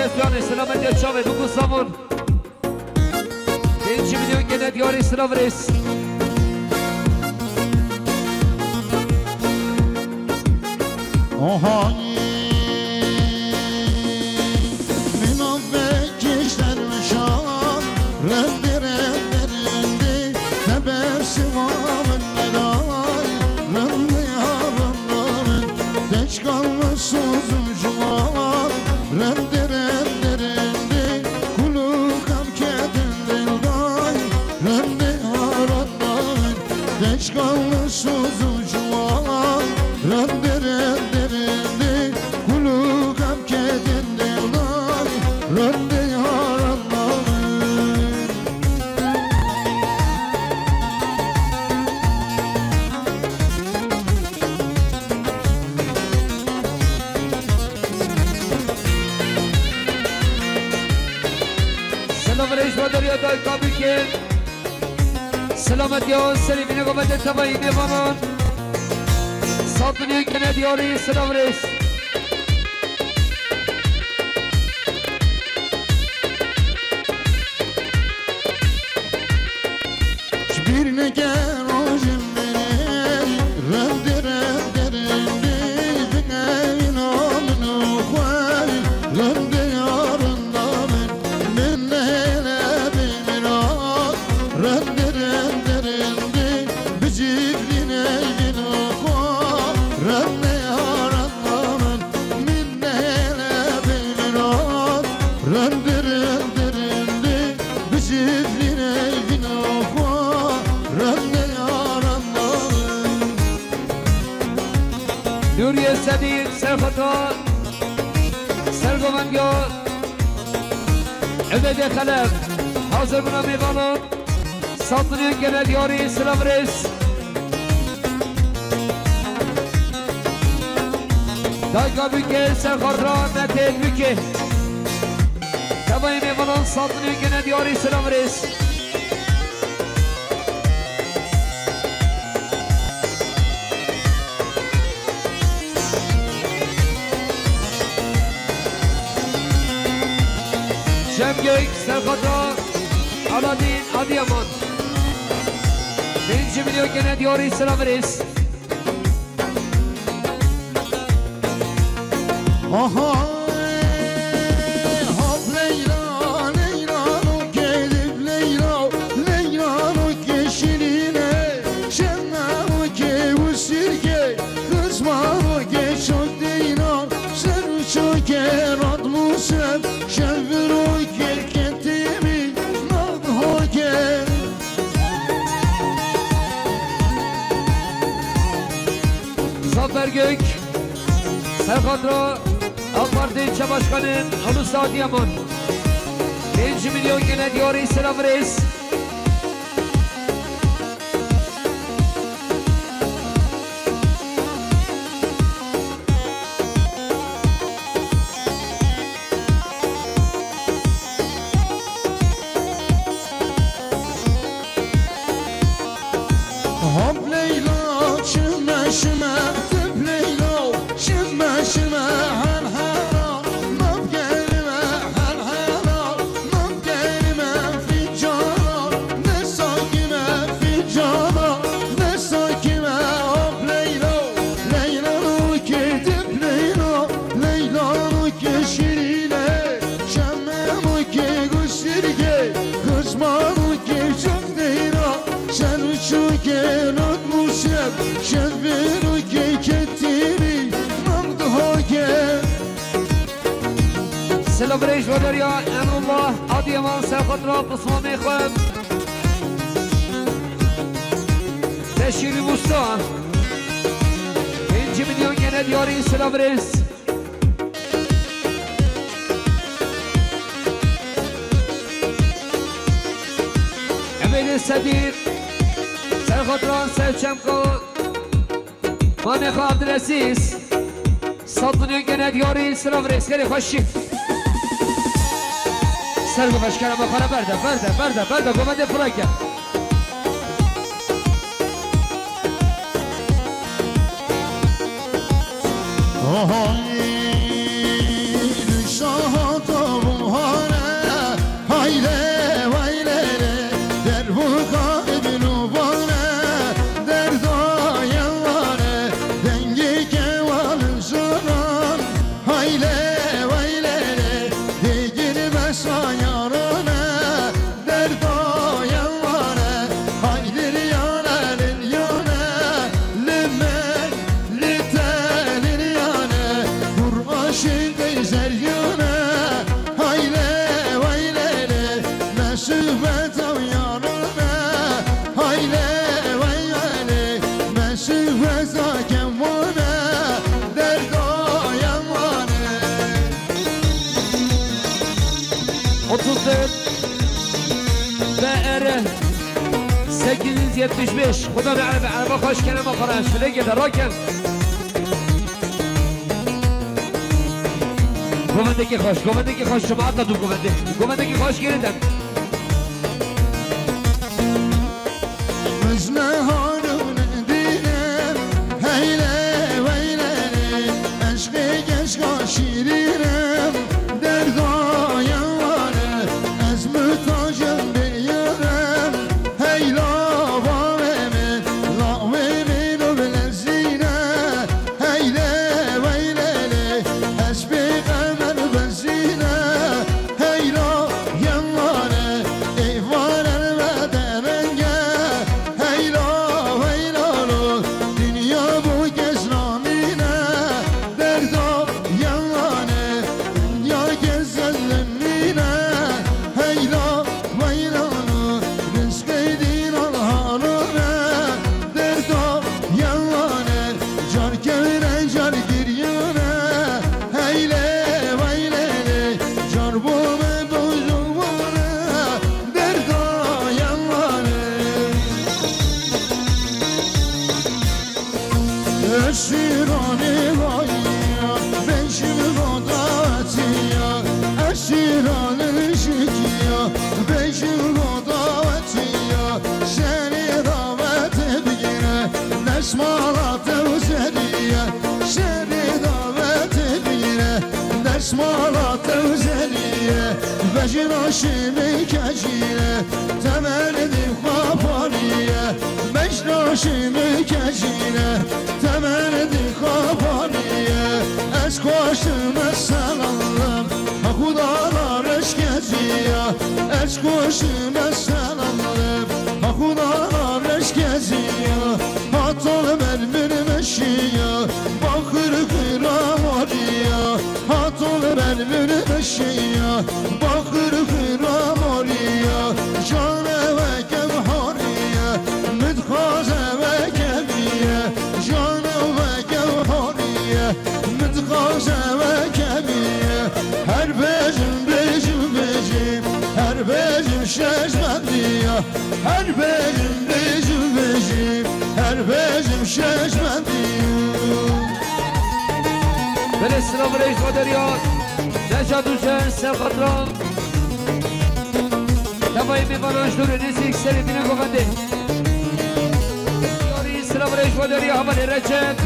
مرکز بیان سلامتی چاوه بگو سامون 5 میلیون گنه دیاری سلام رئیس آهانی منو بکشتر مشان رندی تبرسمام ندای رندی آرندامن دشکال سوزم جوان رندی کلوکم کدن دلدای رندی آرندامن دشکال سوزم جوان رندی کلوکم کدن دلدای رندی آرندامن سلام رئیس مادریا دای کابی که سلامتی ها سری بینه گمت تبایی میمانان 100 میلیون گنه دیاری سلام رئیس bir neger hocam benim rende bine namını koy rende yarında ben hele bimirat rende bicikline bine koy rende yarında ben hele bimirat rende bicikline bine koy rende yarında نوریه صدیق سرخطان سرگومنگار عبد خلف حاضر بنا میبانم 100 میلیون گنه دیاری سلام رئیس دایگا بکه سرخار را نتیل بکه تبایی میبانم 100 میلیون گنه دیاری سلام رئیس شمگیک سرخطان علادین عدیمان 5 میلیون گنه دیاری سلام رئیس aha hop Leyla o gelip Leyla o keşirine şenna o ke usirke kızma o ke çok deyna sen çok erat musem şevir o ke ketimi nad ho ke Zafer Gök Serkadro AK Parti İlçe Başkanı Ulus Adıyaman 5 milyon gene diyor selam reis hop Leyla şıma şıma tıp Leyla şıma şıma hal hala mab gelime hal hala mab gelime fi cana ne sakime fi cana ne sakime hop Leyla Leyla'nı tıp Leyla'nı şirine şemmemı ki gusirge kızmamı ki çok deyra sen uçuken atmışım şevveru ki ketiri mamduhake Selam reis Vadarya Emrullah Adıyaman Serkadro Osmani Khan Teşhiri Musta 5 milyon gene diyor selam reis Emeli Sedir Serkadran Sevçemko Manekha Abdülaziz 100 milyon gene diyor selam reis Geri hoşçi Sergo başkanım bana berda Gomede Pıraka Ay, düşahat زریونه هایله ویله مسوبت و یارونه هایله ویله مسوبت و کمونه دردایم وانه 34 بقره 875 خدا به عربا خوش کنم آخران شده گده را کن گوونده که خوش شما حتی تو گوونده که خوش گریدن مزنه هارون دیرم هیله ویله عشقی گشگا شیرینم دردایم وانه از متاجم بیارم هیلا وامه لاوه رو بلزینه هیله ویله حسبی قمر بزینه هیلا یمانه ایوانه و درنگه هیلا ویلالو دنیا بو کس نامینه دردا یمانه دنیا کس زلمینه هیلا ویلالو رزق دین الحالونه دردا یمانه جار کمینه جار گریونه هیله ویله جار بومه بوزوانه دردا یمانه اسیرانی واییا بنشین قدرتیا اسیرانی شکیا بنشین قدرتیا سنی دعوت بگیره دستمالات وزریه سنی دعوت بگیره دستمالات وزریه بجناشی میکشیره تمردی خوابانیه بجناشی میکشیره تمردی خوابانیه از کوشم سلام خدا رش کزیه از کوشم سلام خدا رش کزیه هاتون بر مشیه باخر خیراماریه هاتون بر مشیه باخر خیراماریه جانه و کمهاریه متخوزه و کمیه جانه و کمهاریه متخوزه و کمیه هر بجم هر بجم ششمندیه هر بجم هر بجم ششمندیه بله سلام رئیس مادریان نجات حسین سرخطران نمایی میباناش دور نیست یک سری دینه گفنده سلام رئیس مادریان حمل رجب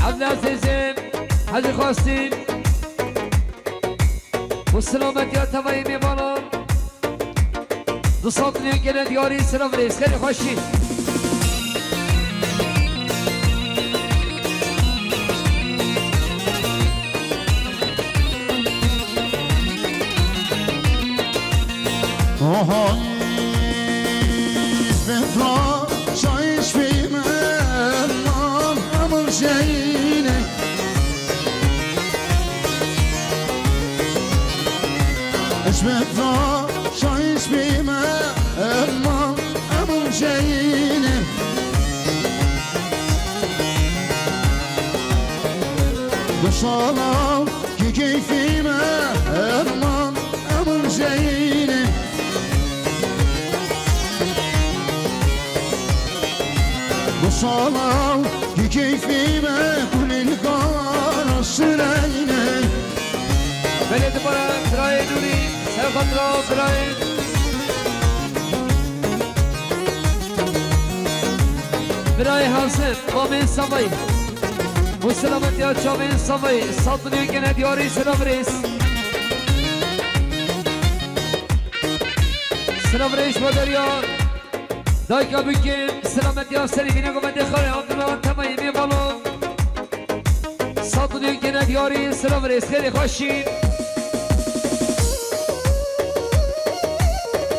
عبدالعزیزم حاجی خواستین و سلامتی ها توایی میبانم دو ساعت نیگه دیاری سلام ریز خیلی خوشی آهای فترا شایش بیمه من امر شینه فترا شایش بیمه من امر شینه بسالم که کیفیمه من امر شینه بصالة كيفي ما كل القار السرينة بلد برا براي نوري سرخطرا براي براي حاسم مامين سمي وسلامت يا شامين سمي صدني كنا دياري سلام ريس سلام ريش ودريا دايكا بكم سلامت يا سريفين قمت خالي عبد الله تمايمي بالو صدني كنا دياري سلام ريس خيري خوشين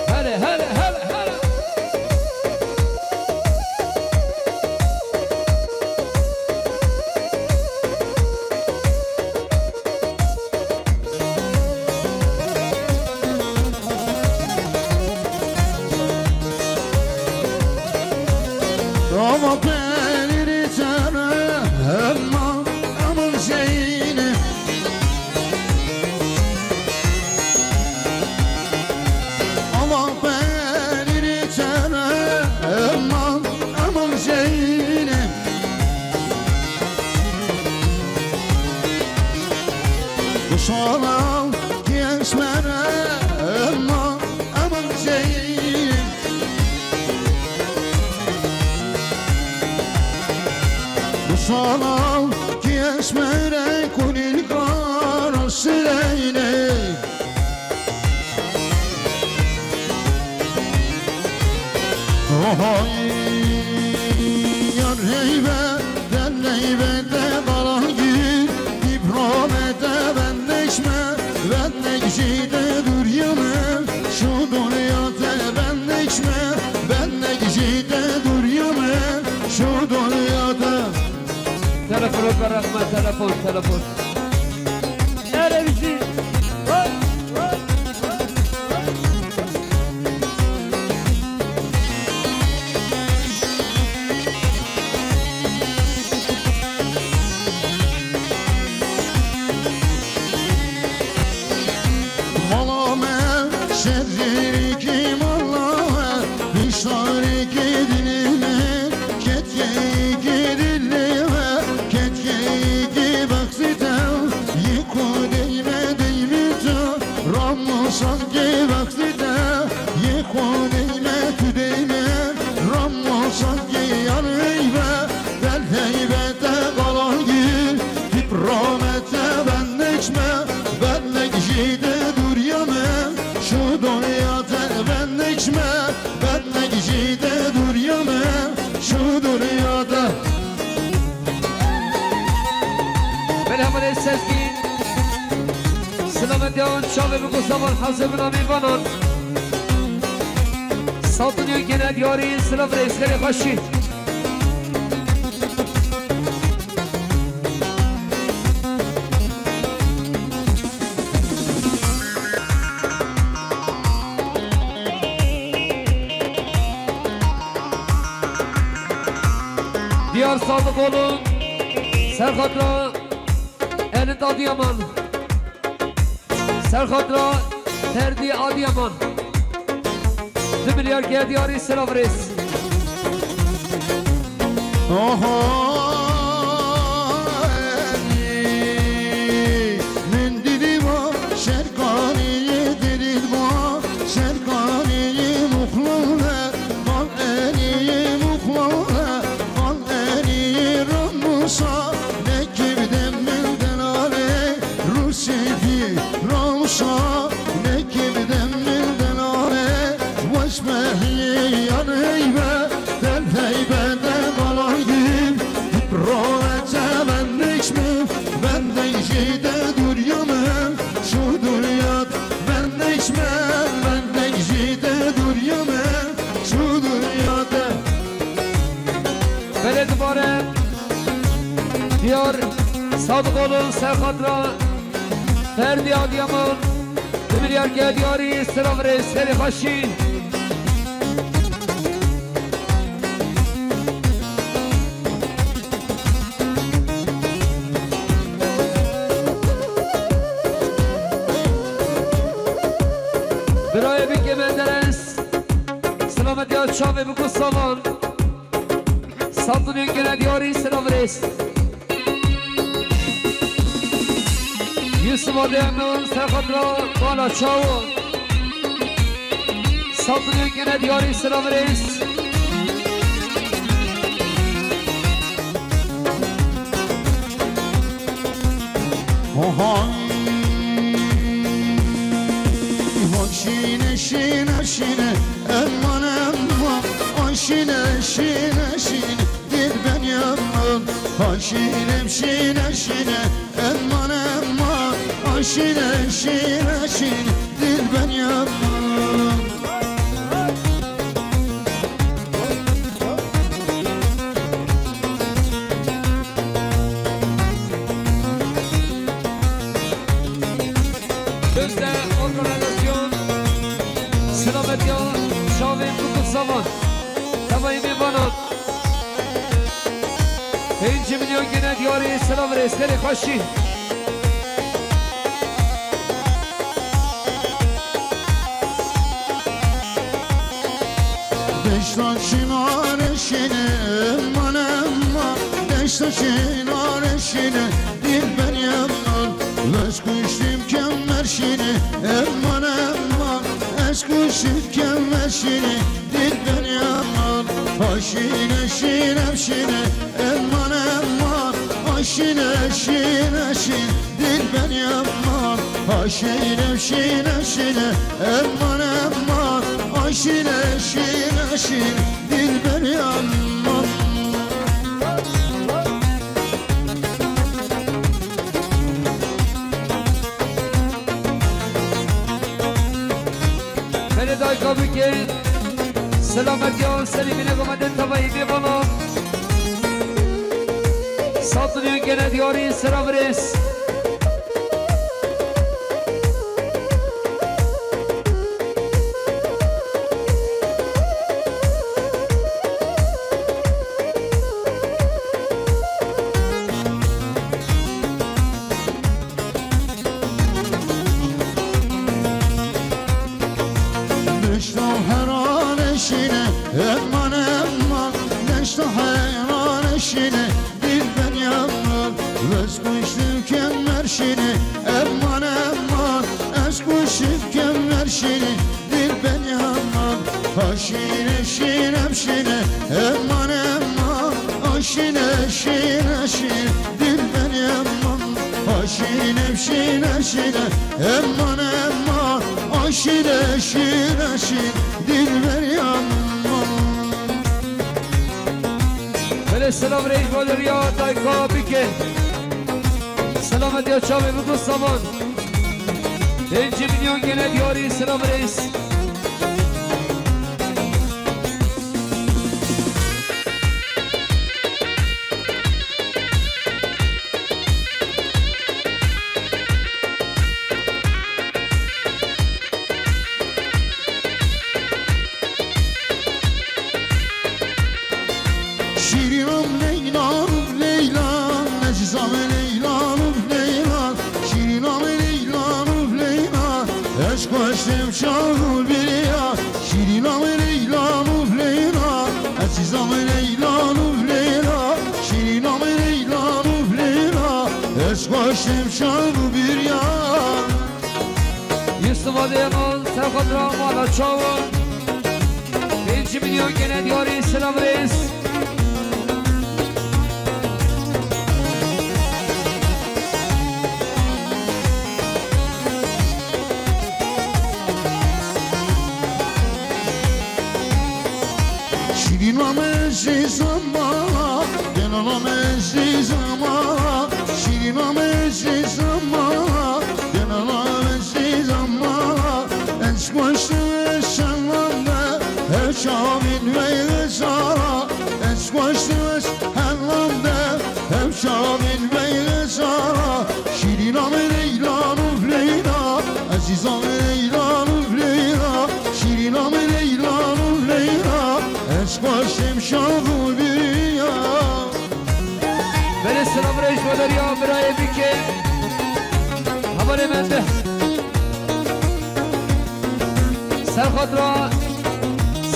هلا هلا هلا هلا Ama beni tane ama amın şeyine Ama beni tane ama amın şeyine Bu soğan geçmene ama amın şeyine صلاة كيسمر كل القار السليني يا الهيبة الهيبة قرانجي إبرامة بندشمة بندك جيدة دريمة شو دنياته بندشمة بندك جيدة دريمة شو دنياته تلفون برقم تلفون نره بیشی Malame şerri kim Allah'a Bişari kedilime Ketkeyi kedilime Ketkeyi ki baksitem Yiko deyme deymito Rammo sanki baksitem Yiko deyme tüdeyme Rammo sanki yanıybe Del heybete kalan gül Tip rahmete bendekme Bendek jide Şu dünyada bendekme Bendek jide duryame Şu dünyada Merhamet Sezgin Selamet Yağın Çağlı ve Mustafa Hazırına Mivanon Saltınıyor gene diyarı Sınav reisleri başı Diyar sağlık olun Serhat'la Elin Adıyaman Serhat'la Terdi Adıyaman 2 milyar ki diyarı selam reis من دیدی با شرکانی دیدید با شرکانی مخلوله قال انی مخلوله قال انی رموسا دیار صادق olun Serkatra Ferdi Adıyaman Demiryer Gediyari Sıravre Seri Haşi Biraya bir Menderes Selamet ya Çavi bu Kusavan Sandunun Gediyari Sıravre Yusuf Adıyaman Serkatra Bala Çavo Sandunun Gediyari Sıravre Şine şine şine Elman elman Şine şine şine Dil ben yaman Şine şine şine Elman elman Şine şine şine Dil ben yaman Gözde organizasyon Selamet ya Şavi Kukut Zaman Tabayı bir bana 5 milyon gene diyarı selam resleri kaşı Deştaşın areşine Elman elman Deştaşın areşine Dil ben yaman Eşkuştum kemerşini Elman elman Eşkuştum kemerşini Dil ben yaman Şine şine şine Elman elman Şine şine şine Dil ben yaman Şine şine şine Elman elman Şine şine şine Dil ben yaman Ferida'yı kabul ki Selamet ya Selim'ine komadın tabayı bir bana Saldırıyor gene diyarı selam res Elman elman Neşte hayran eşine Dil ben yaman Vezkuştum kemerşini Elman elman Eşkuştum kemerşini Dil ben yaman Şine şine şine Elman elman Şine şine şine Dil ben yaman Şine şine şine Elman elman Şine şine şine Dil ben yaman Selam reis olur ya Dayka Bike Selamet ya Çavi bu Zaman 5 milyon gene diyarı selam reis Şirinam Leyla Leyla Necizam Leyla Leyla Şirinam Leyla Leyla Eşk aşkım şahul bir ya Şirinam Leyla Leyla Necizam Leyla Leyla Şirinam Leyla Leyla Eşk aşkım şahul bir ya Yusuf Adıyaman Serkatra Bala Çavo 5 milyon gene diyarı selam reis Şirinam ezizama Genanam ezizama Şirinam ezizama Genanam ezizama Eşk başlı eşanlamda Eşamin ve ezara شامل بین سارا شیرینام لیلان و لیلا عزیزام لیلان و لیلا شیرینام لیلان و لیلا عشقاشم شاد و بیا بله سلام ریش مادریا برای بیکه حواله منده سرخاطرا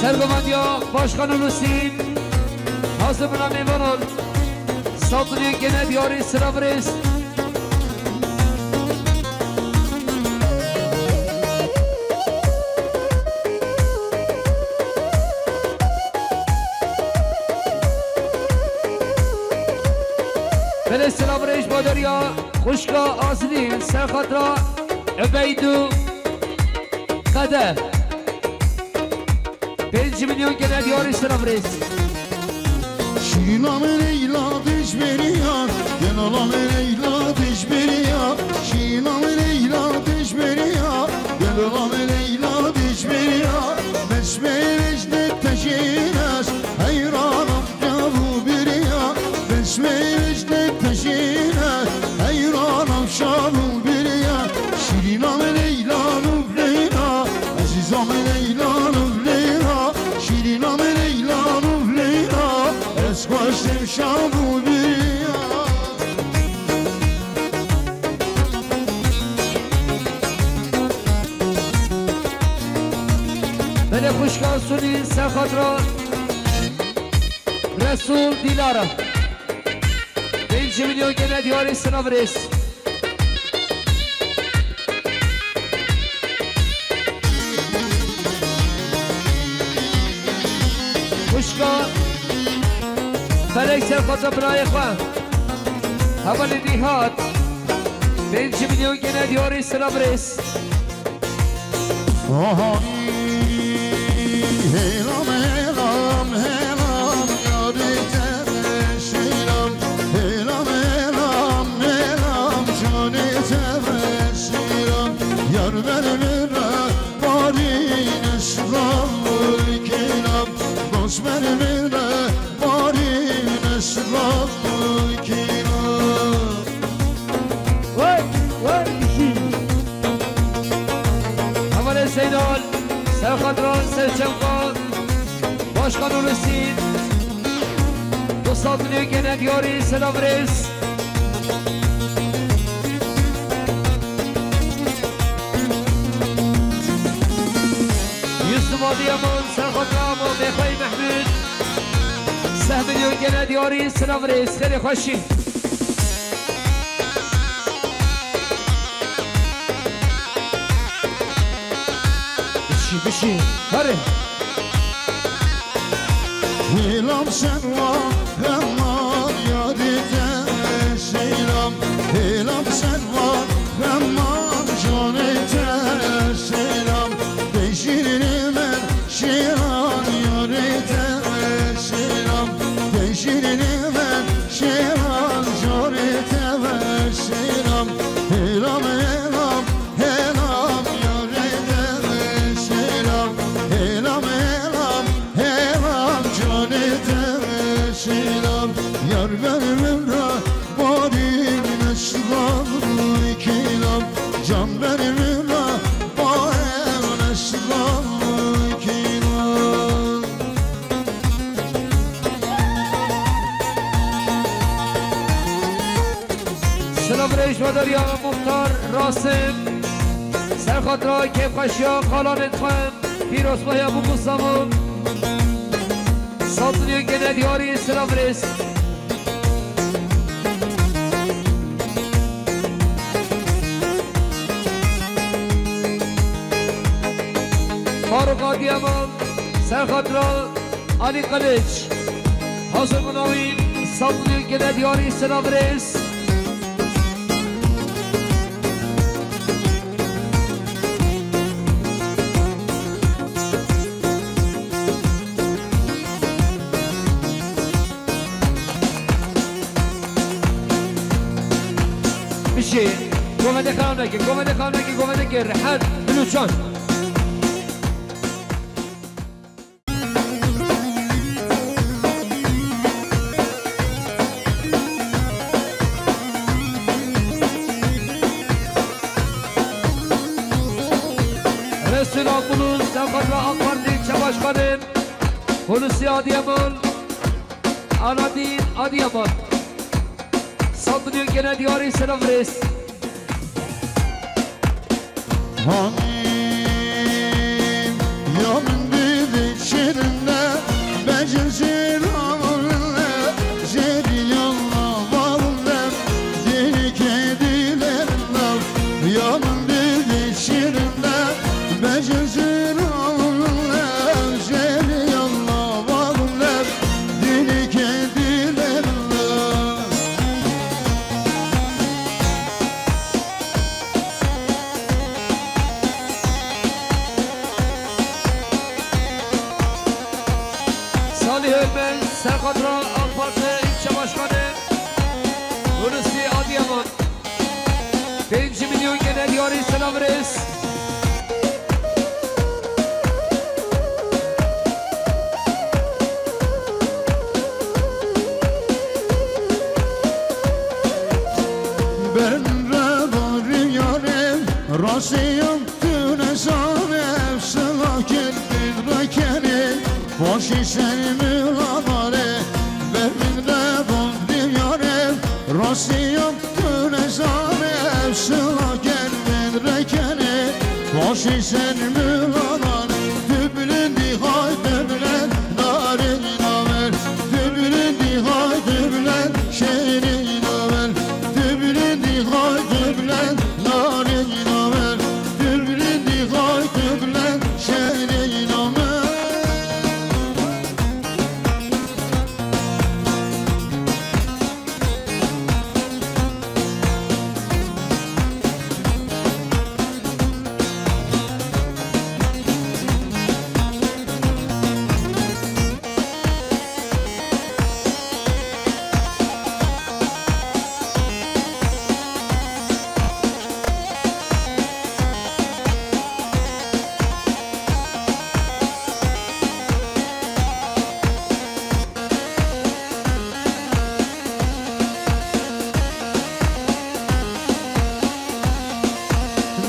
سرگماندیا باشخانون حسین حاضر بنا میوانان ساطنی گنه دیاری سلام ریس بله سلام ریش مادریا خوشکا آزلی سرخاطرا عبیدو قده 5 milyon gene diyor İslam Reis. شیرینام لیلا دیش بریان دلالام لیلا دیش بریا شیرینام لیلا دیش بریا دلالام لیلا دیش بریا بسمهش نتشینش حیرانم جابو بریا بسمهش نتشینش حیرانم شابو بریا شیرینام لیلا نوب لیلا عزیزام لیلا نوب لیلا شیرینام لیلا نوب لیلا اسقاشم شابو بریا Beni kuşkan suni Serkhatra Resul Dilara 5 milyon gene diyor İslam Reis. Kuşkan Felek Serkhatra Bırayi Khan Havali Nihat 5 milyon gene diyor İslam Reis. Helam helam helam yâri teveşiram Helam helam helam canı teveşiram Yar vermire bari neslamul kiram Dost vermire bari neslamul kiram Vay vay Havale Zeynal Serkhatra Serçemka Başkanı Hüseyin Dostatını gene diyor Selam Reis. Yusuf Adıyaman Serkhatra Mekay Mehmet Sehmiliyor gene diyor Selam Reis. Kheli hoşi بشی هره Helam sen var hemen yadide selam Helam sen var hemen canete selam Beşirime şiran yarete selam Beşirime şiran carete selam Helam helam helam yarete selam Helam helam helam canete selam Yar vermemre bari neslam kilam Can vermemre bari neslam kilam Selam Reis Madariya Muhtar Rasim Serkhatra Kepkaşya Kalanet Khan Pirosmaya Abu Musam'ın Satılıyor gene diyor Selam Reis. Faruk Adıyaman Serkhatra Ali Kılıç Hazır Münavim Satılıyor gene diyor Selam Reis. بشي قومة خانك قومة خانك قومة رحال بلوشان Akbulun, Sefer ve AK Parti İlçe Başkanım Hulusi Adıyaman, Anadin Adıyaman. Saldırıyor gene diyarı selam reis. Hanim yolun dedi şirinde Becin şiranle Şeri yolla varle Deli kedilerle Yolun dedi şirinde Becin şiranle Şeri yolla varle Deli kedilerle Salih Ölmen, Serkadra AK Parti İlçe Başkanı Hulusi Adıyaman. 5 milyon gene diyarı selam reis. Ben râdâr yârim Rasiyam tünesanem Sılakin bidrekenim Boşi senimi lâdâre Ben râdâr yârim Rasiyam tünesanem Sılakin bidrekenim Boşi senimi lâdâre Tübülündi hay tübülen Nârin namer Tübülündi hay tübülen Şehrin namer Tübülündi hay tübülen Nârin namer Tübülündi hay tübülen Şehrin namer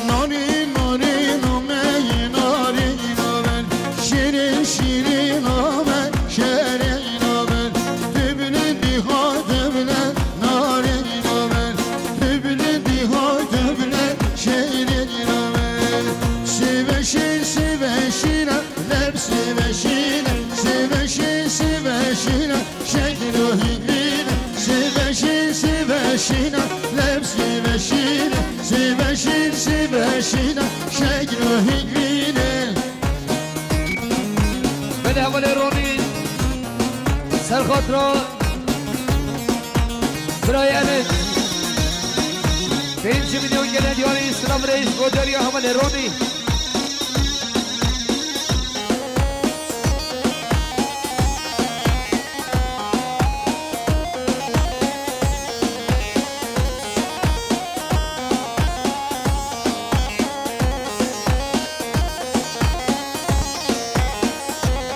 Narin narin amen narin amen Şirin şirin amen şerin amen Tübülündi hay tübülen narin amen Tübülündi hay tübülen şerin amen Siveşin siveşine lep siveşine Siveşin siveşine şekil o hikline Siveşin siveşine lep siveşine Siveşin siveşine şekil o hikline Beni havale Roni Serkadra Brayanet 5 milyon gene diyarı selam reis. Goderiya havale Roni.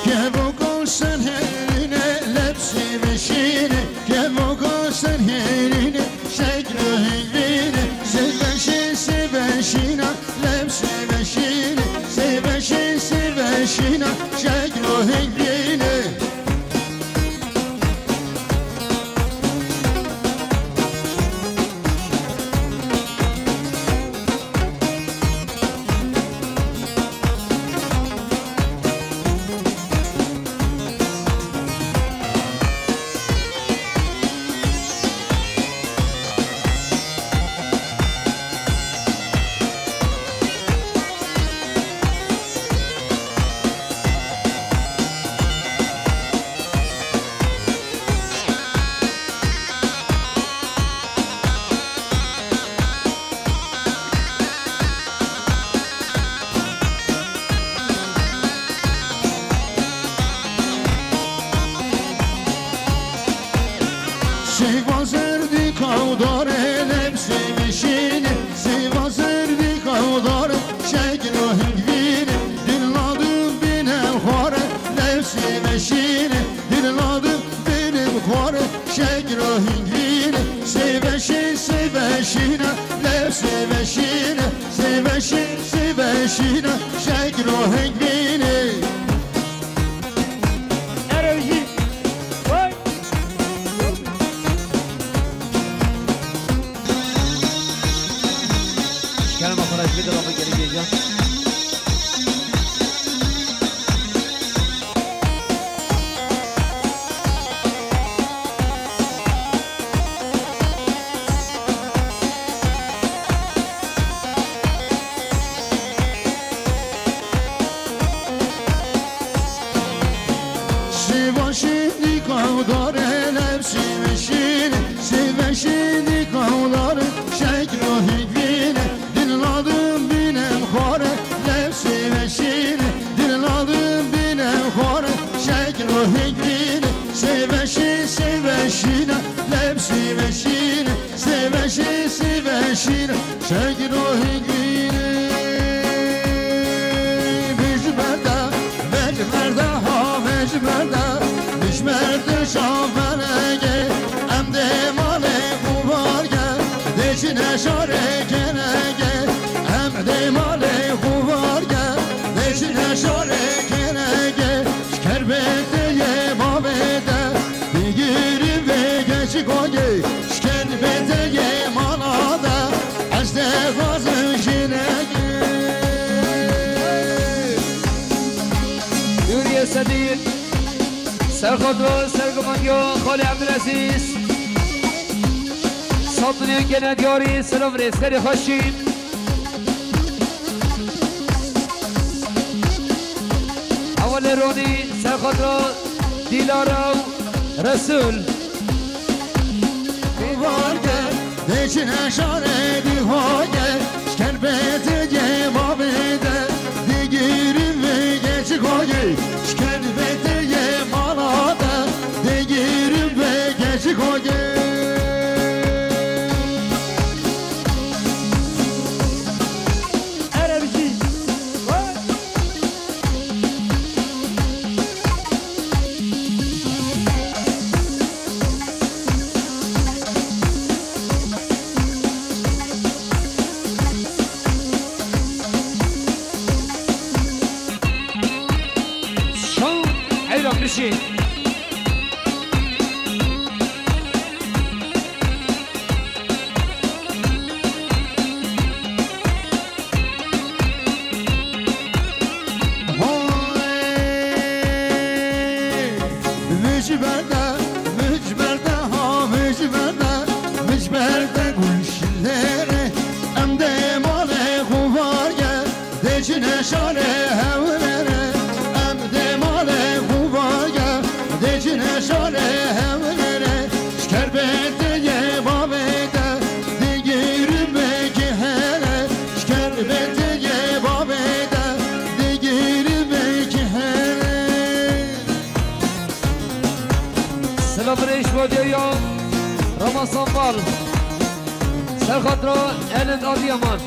Kevokon sen herine lep siveşine Kevokon sen herine şekil o hikline Siveşin siveşine lep siveşine Siveşin siveşine şekil o hikline Sivazerdi kavdare lep siveşine Sivazerdi kavdare şekil o hikline Dinladım benim khare lep siveşine Dinladım benim khare şekil o hikline Siveşin siveşine lep siveşine Siveşin siveşine şekil o bir tarafı geri geleceğim. Şimdi kavdar elepsi meşin Şimdi kavdar şekl o hikvine Dinladım binem khore Lepsi meşin Dinladım binem khore şekl o hikvine Seveşine Lepsi meşin Seveşine şekl o hikvine Mecmerde şafelege Emde male kuvarge Deçine şarekenege Emde male kuvarge Deçine şarekenege Şkerbeteye babede Digirim ve geçik oge Şkerbeteye manada Ezde gazı jinege Yuriye Sedir سرخدرو سرگمانگو خالی عبدالعزیز سلطنی گندیاری سلام ریز خیلی خوشین اول رونی سرخدرو دیلارو رسول بیوارگه دیچن شاره دیوارگه شکربت یه بابیده دیگیریم و geçi koyu şkerbet یه malada دیگیریم و geçi koyu بشین mücberde ha mücberde gülşillere emde male kuvarge deçine şare hevlere emde male kuvarge deçine şare hevlere şkerbette ye babede digirim beki hele şkerbette ye babede digirim beki hele سلام ریش بادیا رمضان بال سرخدرو الند آدیامان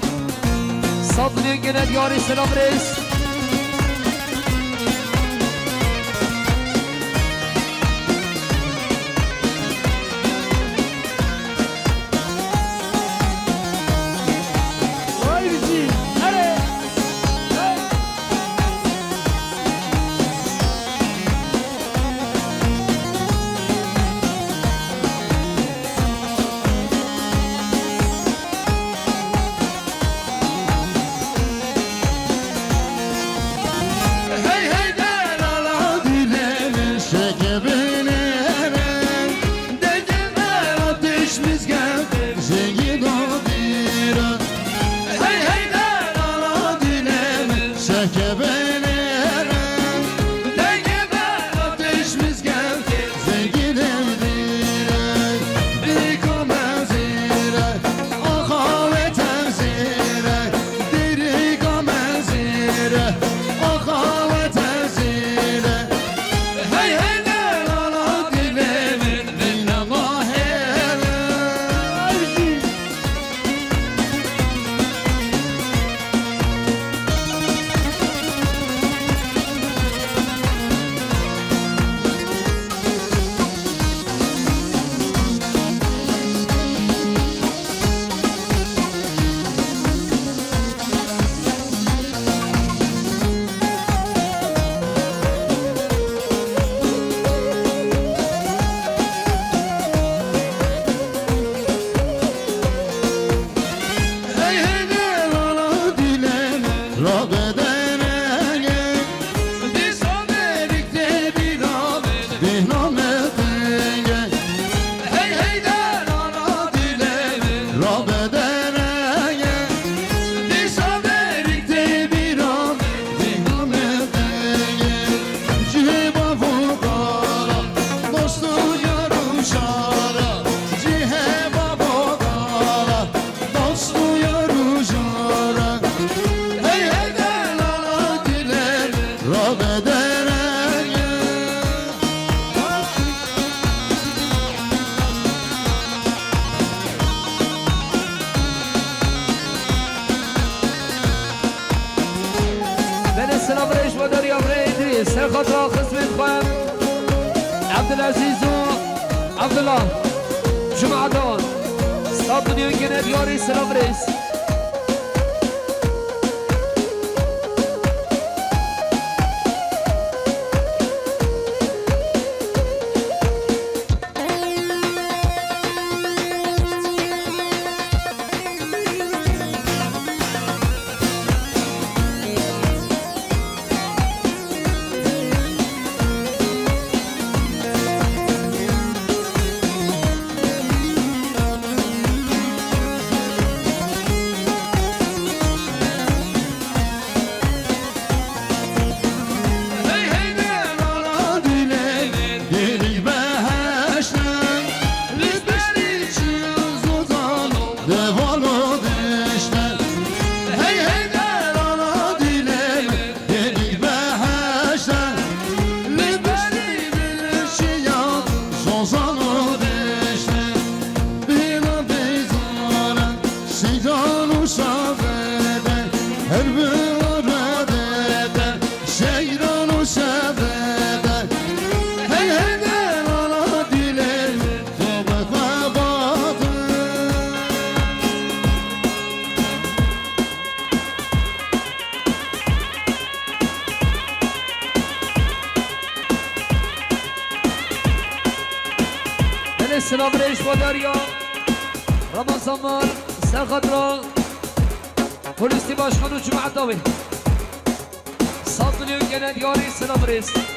سلطنی گندیاری سلام ریش را بدنه دیشا برکته بیران دیگانه دیگه جه با فوقارا دوستو یارو شارا جه با فوقارا دوستو یارو شارا هی هی دلالا دیلر را بدنه السلام عليكم ودار يا بريدي سرخط خصمت خان عبد العزيز عبد الله جمعة دون ستاد دنيا جنات يوري السلام عليكم السلام عليكم وداريا رمضان مال سرخطرا پلیسی باشخان و جمعه داوی سالتونیون گنه دیاری سلام عليكم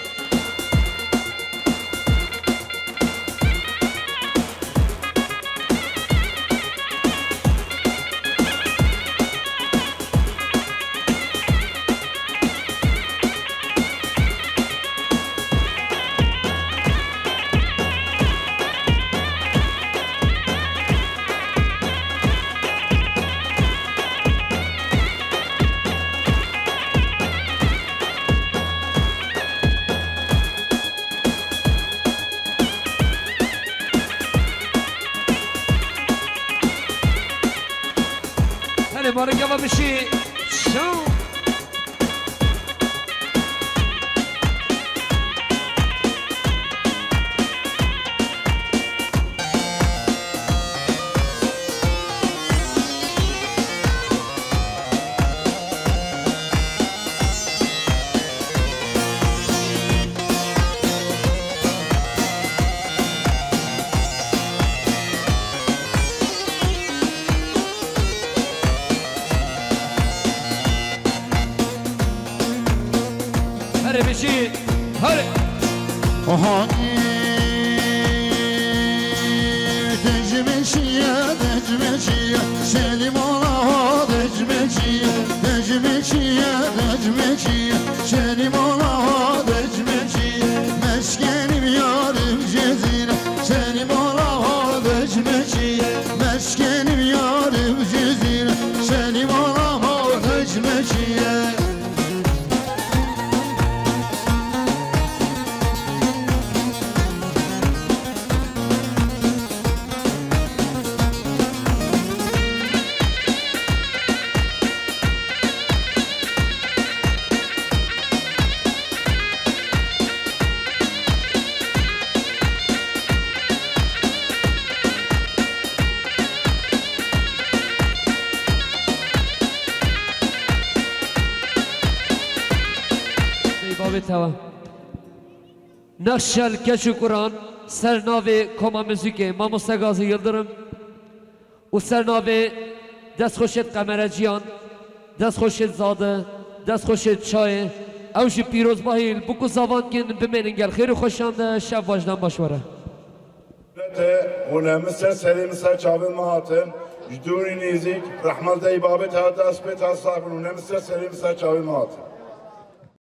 مارو گوا بشی شو بشید هره آهانی دجمشیه دجمشیه شلیم آلا دجمشیه دجمشیه دجمشیه شلیم آلا دجمشیه مسکنیم یارم جزیره شلیم آلا دجمشیه مسکنیم یارم جزیره شلیم آلا دجمشیه نقشل کشو قرآن سرناو کما موزیک ما مستقاز یلدرم و سرناو دست خوشت قمر جیان دست خوشت زاده دست خوشت چای اوش پیروز باهیل بکو زاوان کن بمیننگل خیر خوشانده شب واجدان باشوره هونه مثل سری مثل چاوی مهاتم جدوری نیزیک رحمت ای بابت ها دست به تصاحب نمسه سلیم سچاوی مات